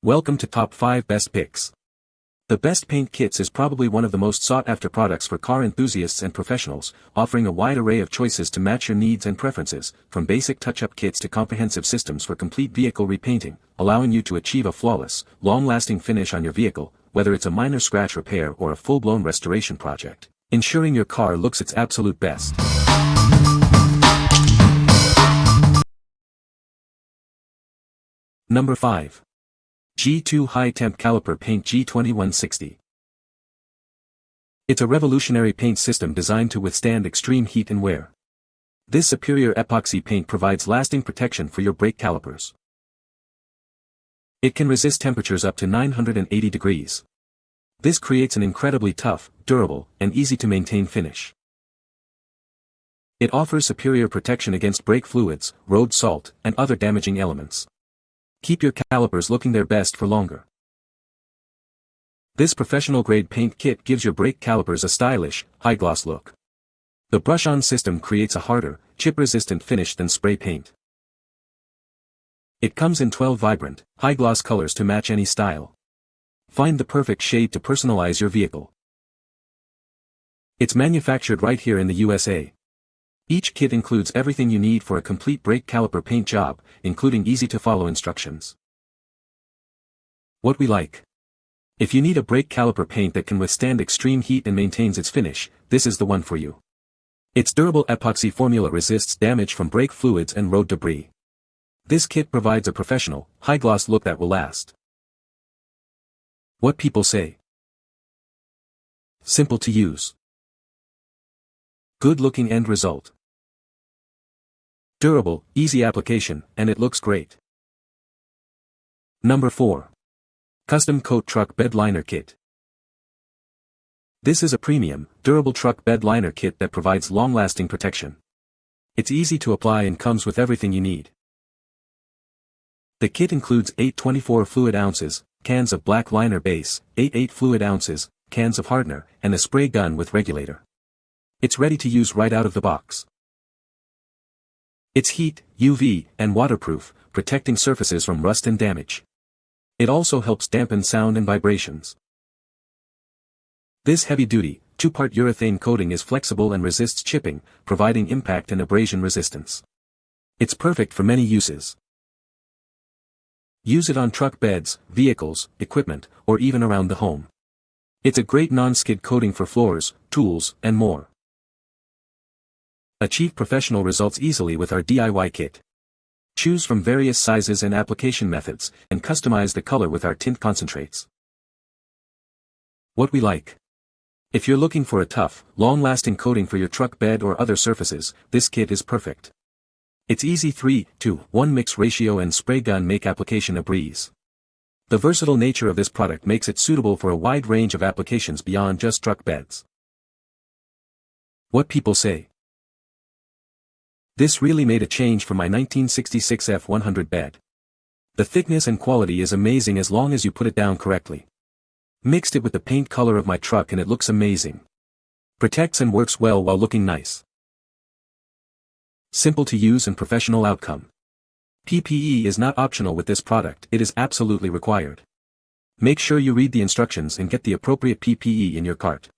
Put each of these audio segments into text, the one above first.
Welcome to Top 5 Best Picks. The Best Paint Kits is probably one of the most sought-after products for car enthusiasts and professionals, offering a wide array of choices to match your needs and preferences, from basic touch-up kits to comprehensive systems for complete vehicle repainting, allowing you to achieve a flawless, long-lasting finish on your vehicle, whether it's a minor scratch repair or a full-blown restoration project, ensuring your car looks its absolute best. Number 5. G2 High Temp Caliper Paint G2160. It's a revolutionary paint system designed to withstand extreme heat and wear. This superior epoxy paint provides lasting protection for your brake calipers. It can resist temperatures up to 980 degrees. This creates an incredibly tough, durable, and easy-to-maintain finish. It offers superior protection against brake fluids, road salt, and other damaging elements. Keep your calipers looking their best for longer. This professional-grade paint kit gives your brake calipers a stylish, high-gloss look. The brush-on system creates a harder, chip-resistant finish than spray paint. It comes in 12 vibrant, high-gloss colors to match any style. Find the perfect shade to personalize your vehicle. It's manufactured right here in the USA. Each kit includes everything you need for a complete brake caliper paint job, including easy-to-follow instructions. What we like. If you need a brake caliper paint that can withstand extreme heat and maintains its finish, this is the one for you. Its durable epoxy formula resists damage from brake fluids and road debris. This kit provides a professional, high-gloss look that will last. What people say. Simple to use. Good-looking end result. Durable, easy application, and it looks great. Number 4. Custom Coat Truck Bed Liner Kit. This is a premium, durable truck bed liner kit that provides long-lasting protection. It's easy to apply and comes with everything you need. The kit includes 8 24 fluid ounces, cans of black liner base, 8 fluid ounces, cans of hardener, and a spray gun with regulator. It's ready to use right out of the box. It's heat, UV, and waterproof, protecting surfaces from rust and damage. It also helps dampen sound and vibrations. This heavy-duty, 2-part urethane coating is flexible and resists chipping, providing impact and abrasion resistance. It's perfect for many uses. Use it on truck beds, vehicles, equipment, or even around the home. It's a great non-skid coating for floors, tools, and more. Achieve professional results easily with our DIY kit. Choose from various sizes and application methods, and customize the color with our tint concentrates. What we like. If you're looking for a tough, long-lasting coating for your truck bed or other surfaces, this kit is perfect. Its easy 3-to-1 mix ratio and spray gun make application a breeze. The versatile nature of this product makes it suitable for a wide range of applications beyond just truck beds. What people say. This really made a change for my 1966 F100 bed. The thickness and quality is amazing as long as you put it down correctly. Mixed it with the paint color of my truck and it looks amazing. Protects and works well while looking nice. Simple to use and professional outcome. PPE is not optional with this product, it is absolutely required. Make sure you read the instructions and get the appropriate PPE in your cart.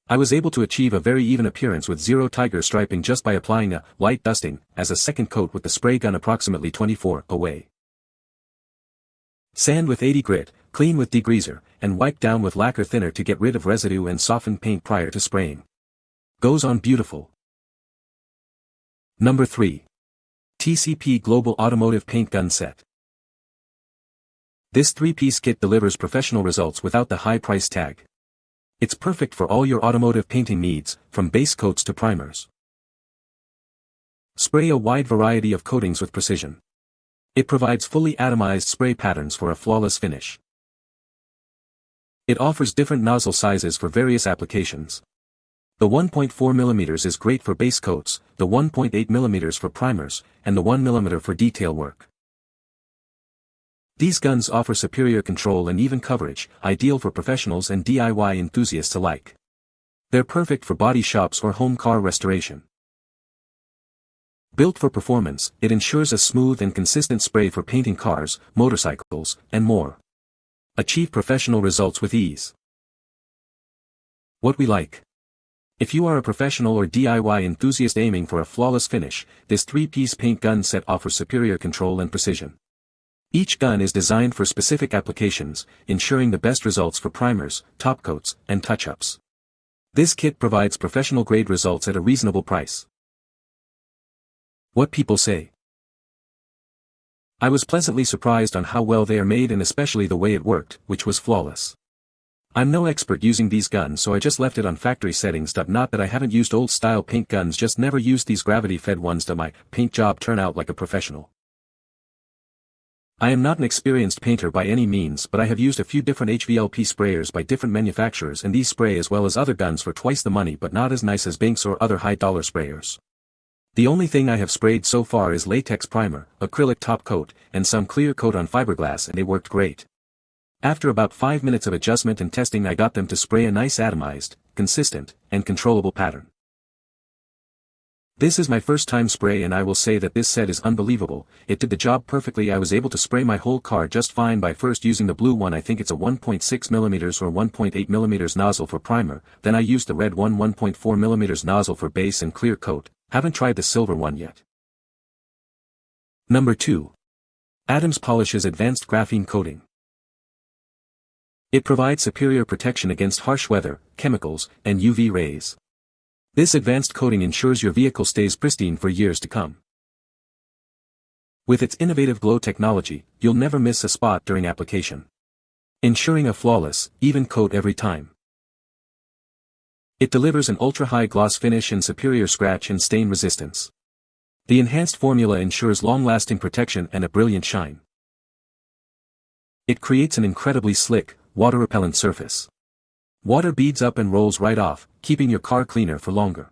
I was able to achieve a very even appearance with zero tiger striping just by applying a light dusting as a second coat with the spray gun approximately 24 away. Sand with 80 grit, clean with degreaser, and wipe down with lacquer thinner to get rid of residue and soften paint prior to spraying. Goes on beautiful. Number 3. TCP Global Automotive Paint Gun Set. This 3-piece kit delivers professional results without the high price tag. It's perfect for all your automotive painting needs, from base coats to primers. Spray a wide variety of coatings with precision. It provides fully atomized spray patterns for a flawless finish. It offers different nozzle sizes for various applications. The 1.4 mm is great for base coats, the 1.8 mm for primers, and the 1 mm for detail work. These guns offer superior control and even coverage, ideal for professionals and DIY enthusiasts alike. They're perfect for body shops or home car restoration. Built for performance, it ensures a smooth and consistent spray for painting cars, motorcycles, and more. Achieve professional results with ease. What we like. If you are a professional or DIY enthusiast aiming for a flawless finish, this 3-piece paint gun set offers superior control and precision. Each gun is designed for specific applications, ensuring the best results for primers, top coats, and touch-ups. This kit provides professional-grade results at a reasonable price. What people say. I was pleasantly surprised on how well they are made and especially the way it worked, which was flawless. I'm no expert using these guns, so I just left it on factory settings. Not that I haven't used old-style paint guns, just never used these gravity-fed ones. My paint job turn out like a professional. I am not an experienced painter by any means, but I have used a few different HVLP sprayers by different manufacturers, and these spray as well as other guns for twice the money, but not as nice as Binks or other high-dollar sprayers. The only thing I have sprayed so far is latex primer, acrylic top coat, and some clear coat on fiberglass, and they worked great. After about 5 minutes of adjustment and testing, I got them to spray a nice atomized, consistent, and controllable pattern. This is my first time spray, and I will say that this set is unbelievable. It did the job perfectly. I was able to spray my whole car just fine by first using the blue one. I think it's a 1.6mm or 1.8mm nozzle for primer, then I used the red one 1.4mm nozzle for base and clear coat. Haven't tried the silver one yet. Number 2. Adams Polishes Advanced Graphene Coating. It provides superior protection against harsh weather, chemicals, and UV rays. This advanced coating ensures your vehicle stays pristine for years to come. With its innovative glow technology, you'll never miss a spot during application, ensuring a flawless, even coat every time. It delivers an ultra-high gloss finish and superior scratch and stain resistance. The enhanced formula ensures long-lasting protection and a brilliant shine. It creates an incredibly slick, water-repellent surface. Water beads up and rolls right off, keeping your car cleaner for longer.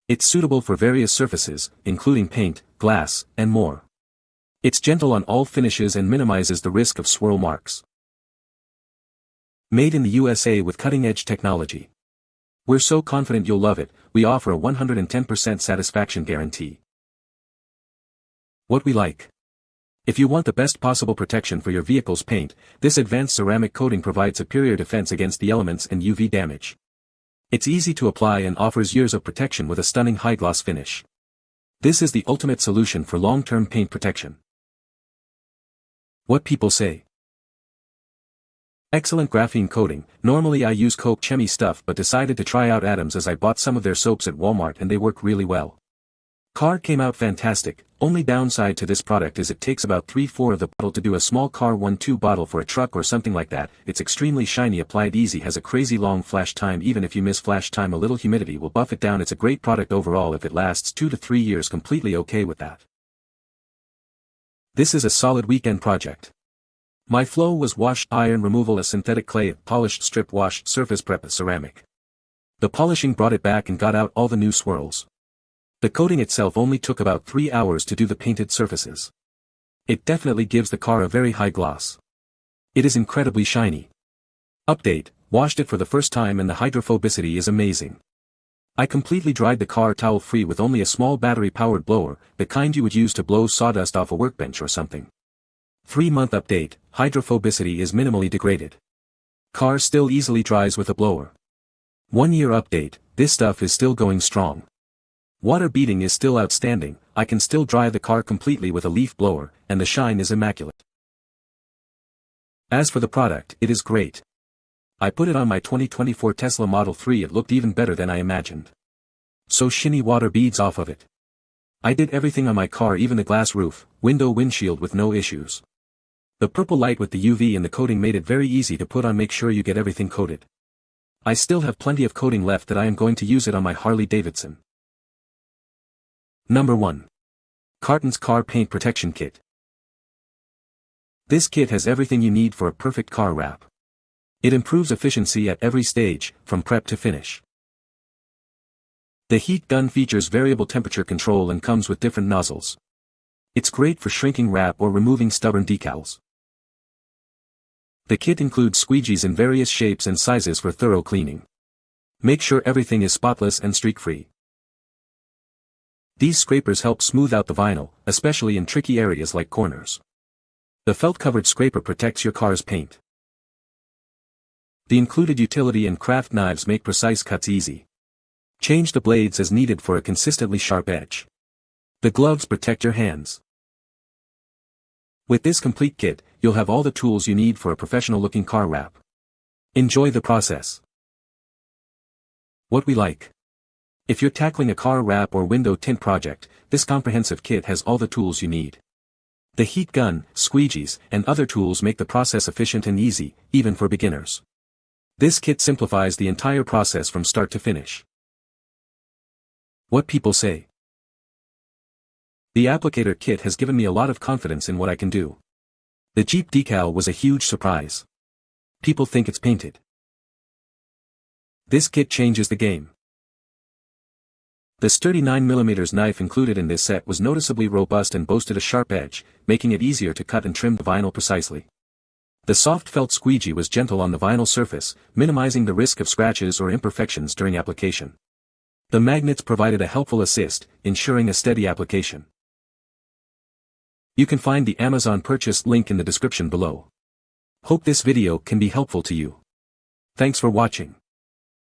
It's suitable for various surfaces, including paint, glass, and more. It's gentle on all finishes and minimizes the risk of swirl marks. Made in the USA with cutting-edge technology. We're so confident you'll love it, we offer a 110% satisfaction guarantee. What we like. If you want the best possible protection for your vehicle's paint, this advanced ceramic coating provides superior defense against the elements and UV damage. It's easy to apply and offers years of protection with a stunning high-gloss finish. This is the ultimate solution for long-term paint protection. What people say. Excellent graphene coating. Normally I use Coke Chemie stuff, but decided to try out Adams as I bought some of their soaps at Walmart and they work really well. Car came out fantastic. Only downside to this product is it takes about 3/4 of the bottle to do a small car 1-2 bottle for a truck or something like that. It's extremely shiny, applied easy, has a crazy long flash time. Even if you miss flash time, a little humidity will buff it down. It's a great product overall. If it lasts 2 to 3 years, completely okay with that. This is a solid weekend project. My flow was washed iron removal, a synthetic clay, polished strip wash, surface prep, ceramic. The polishing brought it back and got out all the new swirls. The coating itself only took about 3 hours to do the painted surfaces. It definitely gives the car a very high gloss. It is incredibly shiny. Update, washed it for the first time and the hydrophobicity is amazing. I completely dried the car towel free with only a small battery-powered blower, the kind you would use to blow sawdust off a workbench or something. 3-month update, hydrophobicity is minimally degraded. Car still easily dries with a blower. 1-year update, this stuff is still going strong. Water beading is still outstanding. I can still dry the car completely with a leaf blower, and the shine is immaculate. As for the product, it is great. I put it on my 2024 Tesla Model 3. It looked even better than I imagined. So shiny, water beads off of it. I did everything on my car, even the glass roof, window, windshield, with no issues. The purple light with the UV and the coating made it very easy to put on. Make sure you get everything coated. I still have plenty of coating left that I am going to use it on my Harley Davidson. Number 1. CARTINTS Car Paint Protection Kit. This kit has everything you need for a perfect car wrap. It improves efficiency at every stage, from prep to finish. The heat gun features variable temperature control and comes with different nozzles. It's great for shrinking wrap or removing stubborn decals. The kit includes squeegees in various shapes and sizes for thorough cleaning. Make sure everything is spotless and streak-free. These scrapers help smooth out the vinyl, especially in tricky areas like corners. The felt-covered scraper protects your car's paint. The included utility and craft knives make precise cuts easy. Change the blades as needed for a consistently sharp edge. The gloves protect your hands. With this complete kit, you'll have all the tools you need for a professional-looking car wrap. Enjoy the process. What we like. If you're tackling a car wrap or window tint project, this comprehensive kit has all the tools you need. The heat gun, squeegees, and other tools make the process efficient and easy, even for beginners. This kit simplifies the entire process from start to finish. What people say. The applicator kit has given me a lot of confidence in what I can do. The Jeep decal was a huge surprise. People think it's painted. This kit changes the game. The sturdy 9mm knife included in this set was noticeably robust and boasted a sharp edge, making it easier to cut and trim the vinyl precisely. The soft felt squeegee was gentle on the vinyl surface, minimizing the risk of scratches or imperfections during application. The magnets provided a helpful assist, ensuring a steady application. You can find the Amazon purchase link in the description below. Hope this video can be helpful to you. Thanks for watching.